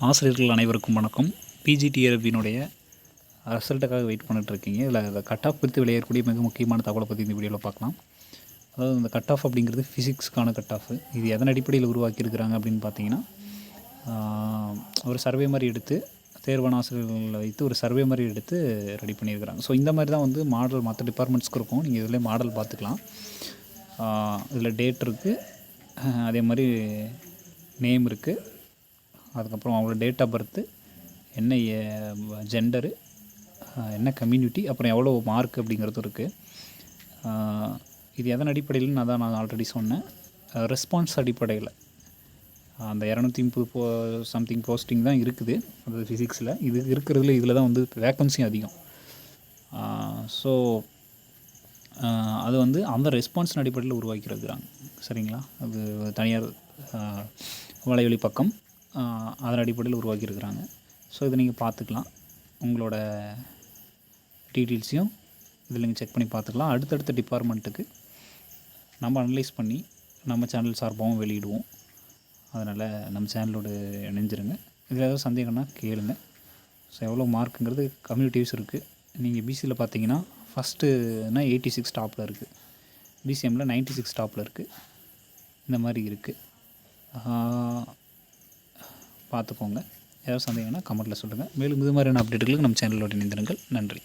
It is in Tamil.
ஆசிரியர்கள் அனைவருக்கும் வணக்கம். பிஜிடிஆர்பியினுடைய ரிசல்ட்டுக்காக வெயிட் பண்ணிட்டுருக்கீங்க. இதில் கட் ஆஃப் குறித்து வெளியேறக்கூடிய மிக முக்கியமான தகவலை பற்றி இந்த வீடியோவில் பார்க்கலாம். அதாவது இந்த கட் ஆஃப் அப்படிங்கிறது ஃபிசிக்ஸ்க்கான கட் ஆஃப். இது எதன் அடிப்படையில் உருவாக்கியிருக்கிறாங்க அப்படின்னு பார்த்தீங்கன்னா, ஒரு சர்வே மாதிரி எடுத்து தேர்வான ஆசிரியர்களை வைத்து ஒரு சர்வே மாதிரி எடுத்து ரெடி பண்ணியிருக்கிறாங்க. ஸோ இந்த மாதிரி தான் வந்து மாடல் மற்ற டிபார்ட்மெண்ட்ஸ்க்கு இருக்கும். நீங்கள் இதில் மாடல் பார்த்துக்கலாம். இதில் டேட் இருக்குது, அதே மாதிரி நேம் இருக்குது, அதுக்கப்புறம் அவங்களோட டேட் ஆஃப் பர்த்து, என்ன ஜெண்டரு, என்ன கம்யூனிட்டி, அப்புறம் எவ்வளோ மார்க் அப்படிங்கிறதும் இருக்குது. இது எதன் அடிப்படையில் நான் ஆல்ரெடி சொன்னேன். ரெஸ்பான்ஸ் அடிப்படையில் அந்த 230 சம்திங் போஸ்டிங் தான் இருக்குது. அது ஃபிசிக்ஸில் இது இருக்கிறதுல இதில் தான் வந்து வேக்கன்சி அதிகம். ஸோ அது வந்து அந்த ரெஸ்பான்ஸின் அடிப்படையில் உருவாக்கியிருக்கிறாங்க. சரிங்களா? அது தனியார் வலைவழி பக்கம் அதன் அடிப்படையில் உருவாக்கியிருக்கிறாங்க. ஸோ இதை நீங்கள் பார்த்துக்கலாம். உங்களோட டீட்டெயில்ஸையும் இதில் நீங்கள் செக் பண்ணி பார்த்துக்கலாம். அடுத்தடுத்த டிபார்ட்மெண்ட்டுக்கு நம்ம அனலைஸ் பண்ணி நம்ம சேனல் சார்பாகவும் வெளியிடுவோம். அதனால் நம்ம சேனலோட இணைஞ்சிருங்க. இதில் ஏதாவது சந்தேகம்னா கேளுங்க. ஸோ எவ்வளோ மார்க்குங்கிறது கம்யூனிட்டிவ்ஸ் இருக்குது. நீங்கள் பிசியில் பார்த்தீங்கன்னா ஃபஸ்ட்டுனா 86 டாப்பில் இருக்குது, பிசிஎம்மில் 96 டாப்பில் இருக்குது. இந்த மாதிரி இருக்குது. பார்த்துக்கோங்க. ஏதாவது சந்தேகம்னா கமெண்ட்டில் சொல்லுங்கள். மேலும் இது மாதிரியான அப்டேட்டுகளுக்கு நம்ம சேனலோட இணைந்திருங்கள். நன்றி.